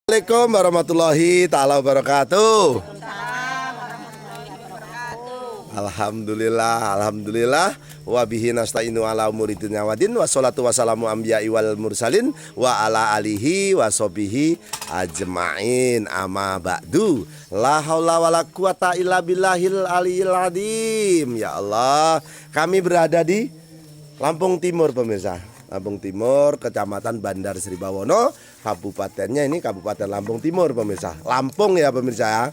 Assalamualaikum warahmatullahi taala wabarakatuh. Alhamdulillah wa bihi nasta'inu ala umuri dunya waddin wassalatu wassalamu anbiya'i wal mursalin wa ala alihi wa sahbihi ajmain amma ba'du. La haula wala quwata illa billahil aliyil azim. Ya Allah, kami berada di Lampung Timur pemirsa. Lampung Timur, Kecamatan Bandar Sri Bawono, kabupatennya ini Kabupaten Lampung Timur pemirsa. Lampung ya pemirsa ya.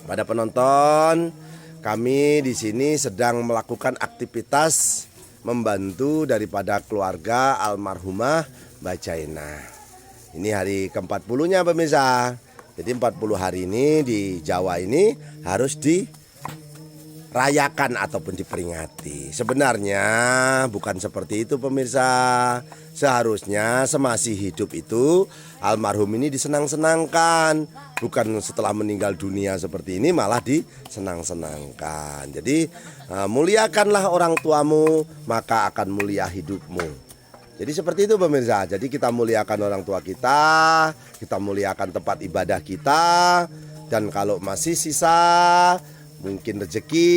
Pada penonton, kami di sini sedang melakukan aktivitas membantu daripada keluarga almarhumah Mbak Jaina. Ini hari ke-40-nya pemirsa. Jadi 40 hari ini di Jawa ini harus dirayakan ataupun diperingati. Sebenarnya bukan seperti itu pemirsa. Seharusnya semasih hidup itu almarhum ini disenang-senangkan. Bukan setelah meninggal dunia seperti ini malah disenang-senangkan. Jadi muliakanlah orang tuamu maka akan mulia hidupmu. Jadi seperti itu pemirsa. Jadi kita muliakan orang tua kita muliakan tempat ibadah kita. Dan kalau masih sisa mungkin rezeki,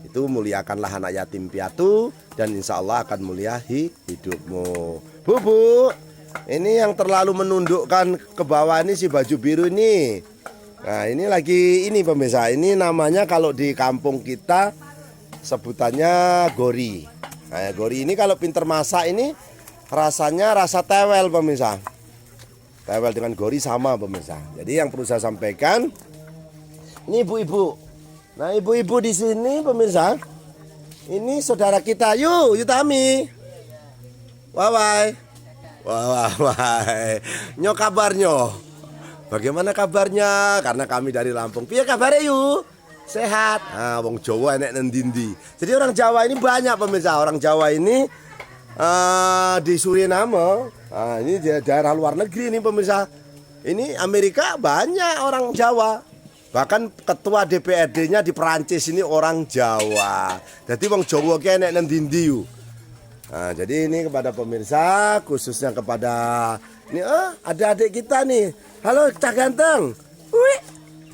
itu muliakanlah anak yatim piatu. Dan insya Allah akan mulia hidupmu. Bu, ini yang terlalu menundukkan ke bawah ini si baju biru ini. Nah ini lagi ini pemirsa. Ini namanya kalau di kampung kita sebutannya gori. Nah gori ini kalau pinter masak ini rasanya rasa tewel pemirsa. Tewel dengan gori sama pemirsa. Jadi yang perlu saya sampaikan, ini ibu-ibu. Nah ibu-ibu di sini pemirsa, ini saudara kita. Yuk Tami. Wawai. Wawai. Nyo kabarnya. Bagaimana kabarnya? Karena kami dari Lampung. Piye kabarnya yuk? Sehat. Nah, wong Jawa enek nendindi. Jadi orang Jawa ini banyak pemirsa. Orang Jawa ini di Suriname. Nah, ini daerah luar negeri ini pemirsa. Ini Amerika banyak orang Jawa. Bahkan ketua DPRD-nya di Perancis ini orang Jawa. Jadi wong Jawa ki enek nendindi yuk. Nah, jadi ini kepada pemirsa, khususnya kepada ini ada adik kita nih. Halo Cak Ganteng. Wih.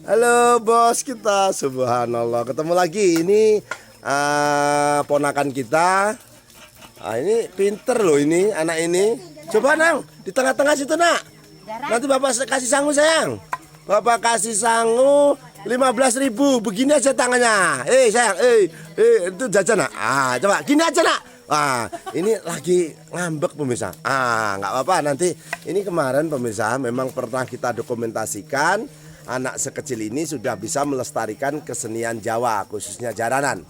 Halo bos kita, subhanallah, ketemu lagi. Ini ponakan kita. Ini pinter loh ini anak ini. Coba nang di tengah-tengah situ nak. Nanti bapak kasih sangu sayang. Bapak kasih sangu 15.000. Begini aja tangannya. Sayang, itu jajan nak. Coba gini aja nak. Ini lagi ngambek pemirsa. Nggak apa-apa nanti. Ini kemarin pemirsa memang pernah kita dokumentasikan. Anak sekecil ini sudah bisa melestarikan kesenian Jawa, khususnya jaranan.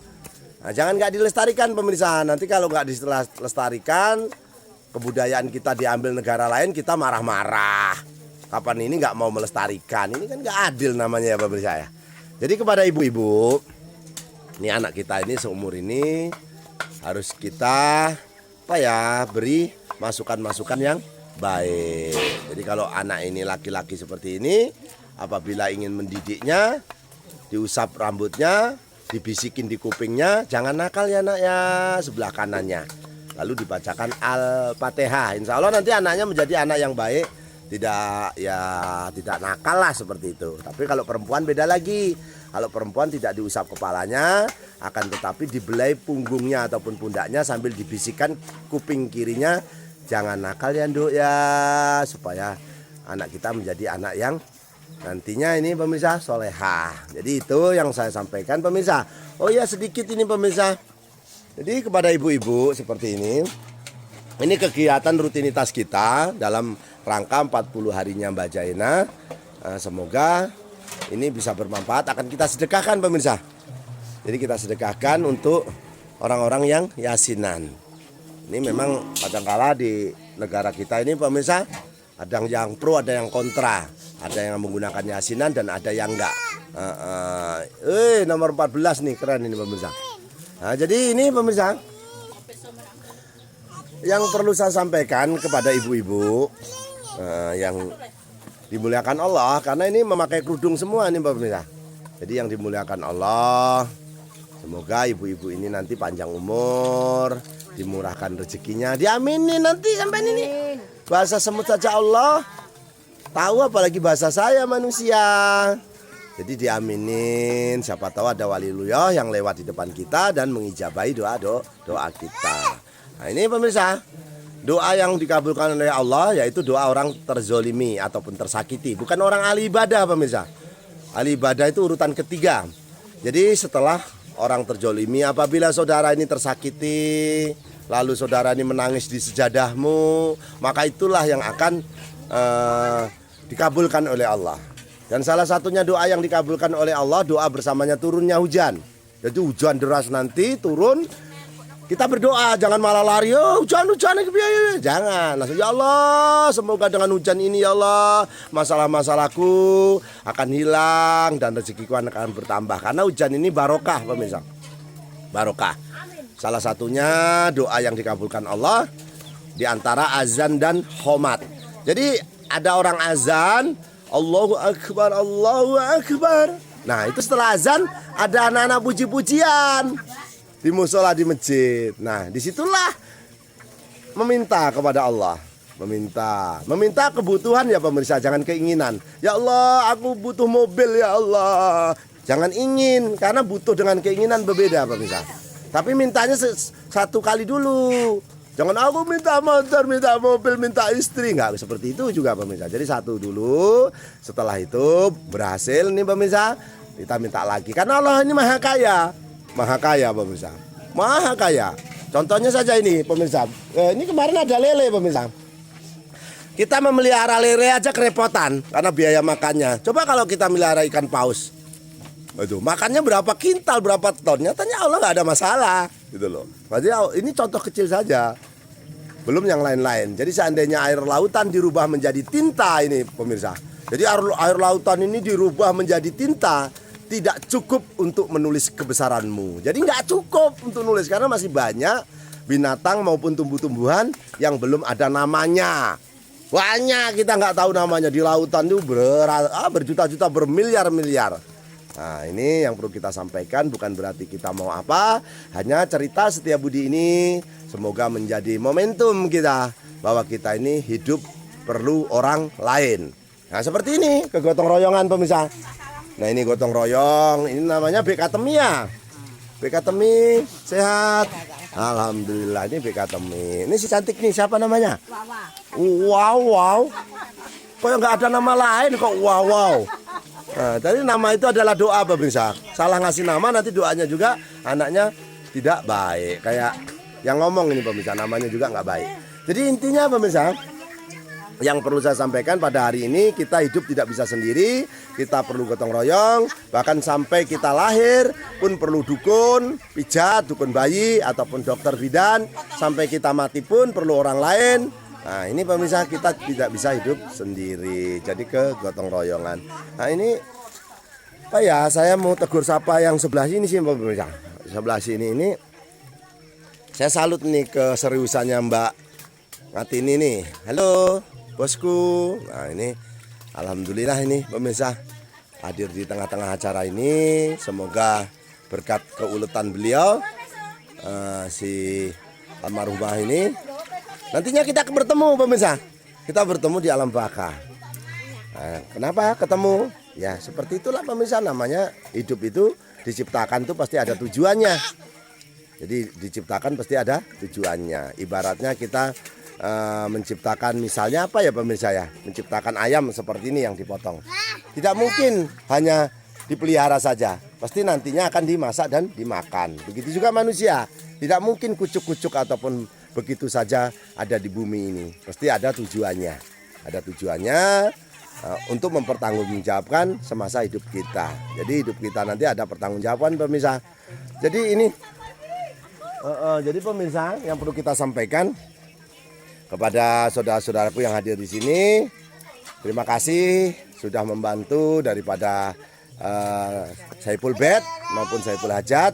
Nah, jangan nggak dilestarikan pemirsa. Nanti kalau nggak dilestarikan, kebudayaan kita diambil negara lain, kita marah-marah. Kapan ini nggak mau melestarikan? Ini kan nggak adil namanya ya pemirsa ya. Jadi kepada ibu-ibu, ini anak kita ini seumur ini harus kita beri masukan-masukan yang baik. Jadi kalau anak ini laki-laki seperti ini, apabila ingin mendidiknya, diusap rambutnya, dibisikin di kupingnya, jangan nakal ya nak ya, sebelah kanannya. Lalu dibacakan Al-Fatihah. Insya Allah nanti anaknya menjadi anak yang baik, tidak nakal lah seperti itu. Tapi kalau perempuan beda lagi. Kalau perempuan tidak diusap kepalanya, akan tetapi dibelai punggungnya ataupun pundaknya sambil dibisikkan kuping kirinya, jangan nakal ya nduk ya, supaya anak kita menjadi anak yang nantinya ini pemirsa solehah. Jadi itu yang saya sampaikan pemirsa. Oh ya sedikit ini pemirsa. Jadi kepada ibu-ibu seperti ini kegiatan rutinitas kita dalam rangka 40 harinya Mbak Jaina. Semoga ini bisa bermanfaat, akan kita sedekahkan pemirsa. Jadi kita sedekahkan untuk orang-orang yang yasinan. Ini memang kadangkala di negara kita ini pemirsa, ada yang pro, ada yang kontra. Ada yang menggunakan yasinan dan ada yang enggak. Nomor 14 nih, keren ini pemirsa. Nah, jadi ini pemirsa, yang perlu saya sampaikan kepada ibu-ibu yang dimuliakan Allah, karena ini memakai kerudung semua nih pemirsa. Jadi yang dimuliakan Allah, semoga ibu-ibu ini nanti panjang umur, dimurahkan rezekinya, diaminin nanti sampai ini. Bahasa semut saja Allah tahu apalagi bahasa saya manusia. Jadi diaminin, siapa tahu ada waliullah yang lewat di depan kita dan mengijabahi doa kita. Nah ini pemirsa, doa yang dikabulkan oleh Allah yaitu doa orang terzolimi ataupun tersakiti. Bukan orang ahli ibadah pemirsa. Ahli ibadah itu urutan ketiga. Jadi setelah orang terzolimi, apabila saudara ini tersakiti, lalu saudara ini menangis di sejadahmu, maka itulah yang akan dikabulkan oleh Allah. Dan salah satunya doa yang dikabulkan oleh Allah, doa bersamanya turunnya hujan. Jadi hujan deras nanti turun, kita berdoa, jangan malah lari, oh hujan, jangan. Langsung, ya Allah, semoga dengan hujan ini ya Allah, masalah-masalahku akan hilang dan rezekiku akan bertambah. Karena hujan ini barokah pemirsa, barokah. Salah satunya doa yang dikabulkan Allah di antara azan dan khomat. Jadi ada orang azan, Allahu Akbar, Allahu Akbar. Nah itu setelah azan ada anak-anak puji-pujian di musola di masjid. Nah disitulah meminta kepada Allah, meminta kebutuhan ya pemirsa, jangan keinginan. Ya Allah, aku butuh mobil ya Allah. Jangan ingin, karena butuh dengan keinginan berbeda pemirsa. Tapi mintanya satu kali dulu. Jangan aku minta motor, minta mobil, minta istri. Enggak seperti itu juga pemirsa. Jadi satu dulu, setelah itu berhasil nih pemirsa, kita minta lagi. Karena Allah ini maha kaya pemirsa, maha kaya. Contohnya saja ini pemirsa, ini kemarin ada lele pemirsa. Kita memelihara lele aja kerepotan karena biaya makannya. Coba kalau kita melihara ikan paus, itu makannya berapa kintal, berapa ton. Nyatanya Allah nggak ada masalah gitu loh. Jadi ini contoh kecil saja, belum yang lain-lain. Jadi seandainya air lautan dirubah menjadi tinta ini pemirsa, jadi air lautan ini dirubah menjadi tinta, tidak cukup untuk menulis kebesaranmu. Jadi nggak cukup untuk nulis karena masih banyak binatang maupun tumbuh-tumbuhan yang belum ada namanya. Banyak kita nggak tahu namanya di lautan itu berjuta-juta, bermiliar-miliar. Nah ini yang perlu kita sampaikan, bukan berarti kita mau apa, hanya cerita Setiabudi ini semoga menjadi momentum kita bahwa kita ini hidup perlu orang lain. Nah seperti ini kegotong royongan pemirsa. Nah ini gotong royong, ini namanya BK Temi ya. BK Temi sehat. Alhamdulillah, ini BK Temi. Ini si cantik nih, siapa namanya? Wow. Kok nggak ada nama lain kok wow. Nah, tadi nama itu adalah doa pemirsa. Salah ngasih nama nanti doanya juga anaknya tidak baik. Kayak yang ngomong ini pemirsa, namanya juga nggak baik. Jadi intinya pemirsa, yang perlu saya sampaikan pada hari ini, kita hidup tidak bisa sendiri, kita perlu gotong royong. Bahkan sampai kita lahir pun perlu dukun, pijat, dukun bayi ataupun dokter bidan. Sampai kita mati pun perlu orang lain. Nah ini pemirsa, kita tidak bisa hidup sendiri. Jadi ke gotong royongan. Nah ini apa ya, saya mau tegur sapa yang sebelah sini sih pemirsa. Sebelah sini ini saya salut nih keseriusannya Mbak Ngatini nih. Halo bosku. Nah ini alhamdulillah ini pemirsa hadir di tengah-tengah acara ini. Semoga berkat keuletan beliau si almarhumah ini, nantinya kita bertemu pemirsa. Kita bertemu di alam baka. Nah, kenapa ketemu? Ya seperti itulah pemirsa, namanya hidup itu diciptakan tuh pasti ada tujuannya. Jadi diciptakan pasti ada tujuannya. Ibaratnya kita menciptakan misalnya apa ya pemirsa ya, menciptakan ayam seperti ini yang dipotong. Tidak mungkin hanya dipelihara saja, pasti nantinya akan dimasak dan dimakan. Begitu juga manusia, tidak mungkin kucuk-kucuk ataupun begitu saja ada di bumi ini. Pasti ada tujuannya, untuk mempertanggungjawabkan semasa hidup kita. Jadi hidup kita nanti ada pertanggungjawaban pemirsa. Jadi ini jadi pemirsa yang perlu kita sampaikan kepada saudara-saudaraku yang hadir di sini, terima kasih sudah membantu daripada Saiful Bed maupun Saiful Hajat.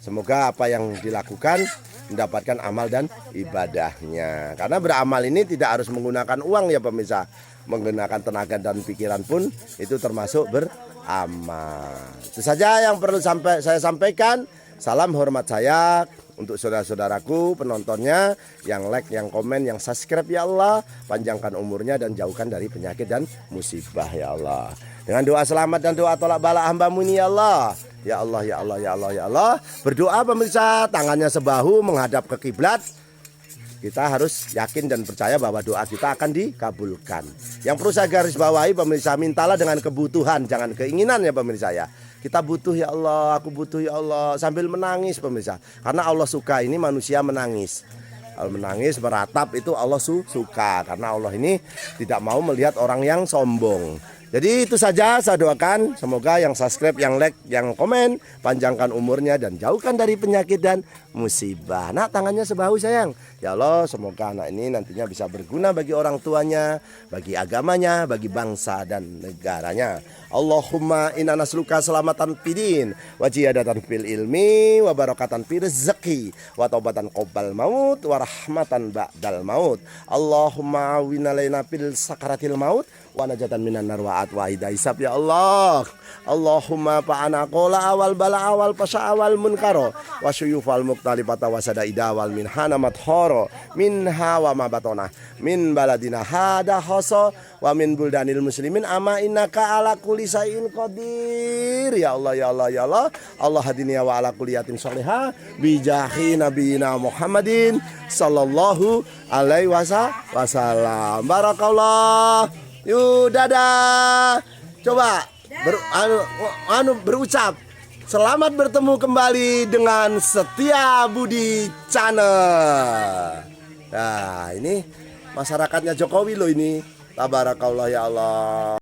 Semoga apa yang dilakukan mendapatkan amal dan ibadahnya. Karena beramal ini tidak harus menggunakan uang ya pemirsa. Menggunakan tenaga dan pikiran pun itu termasuk beramal. Itu saja yang perlu saya sampaikan. Salam hormat saya. Untuk saudara-saudaraku penontonnya, yang like, yang komen, yang subscribe ya Allah, panjangkan umurnya dan jauhkan dari penyakit dan musibah ya Allah. Dengan doa selamat dan doa tolak bala hamba-Mu ini ya Allah. Ya Allah, ya Allah, ya Allah, ya Allah. Berdoa pemirsa, tangannya sebahu menghadap ke kiblat. Kita harus yakin dan percaya bahwa doa kita akan dikabulkan. Yang perlu saya garis bawahi pemirsa, mintalah dengan kebutuhan, jangan keinginan ya pemirsa ya. Kita butuh ya Allah, aku butuh ya Allah, sambil menangis pemirsa. Karena Allah suka ini manusia menangis. Kalau menangis, meratap itu Allah suka. Karena Allah ini tidak mau melihat orang yang sombong. Jadi itu saja saya doakan, semoga yang subscribe, yang like, yang komen, panjangkan umurnya dan jauhkan dari penyakit dan musibah. Nah, tangannya sebahu sayang. Ya Allah, semoga anak ini nantinya bisa berguna bagi orang tuanya, bagi agamanya, bagi bangsa dan negaranya. Allahumma inna nasluka selamatan fidin, wa jiyadatan fil ilmi, wa barakatan fil rezeki, wa taubatan qobbal maut, wa rahmatan ba'dal maut. Allahumma awina alaina fil sakaratil maut, wa najatan minan nar wa atwa hisab ya Allah. Allahumma fa'ana qola awal bala awal pasha awal munkaro wa syuyufal muqtalifata wa sadaida wal minhana mathoro minha wa mabatona min baladina hada khoso wa min buldanil muslimin ama innaka ala kulli syai'in qadir ya Allah, ya Allah, ya Allah. Allah hadini wa ala kulli yatim sholiha bijahi nabiyina Muhammadin sallallahu alaihi wasallam. Barakallah. Yuk, dadah. Coba berucap. Selamat bertemu kembali dengan Setia Budi Channel. Nah, ini masyarakatnya Jokowi loh ini. Tabarakallah ya Allah.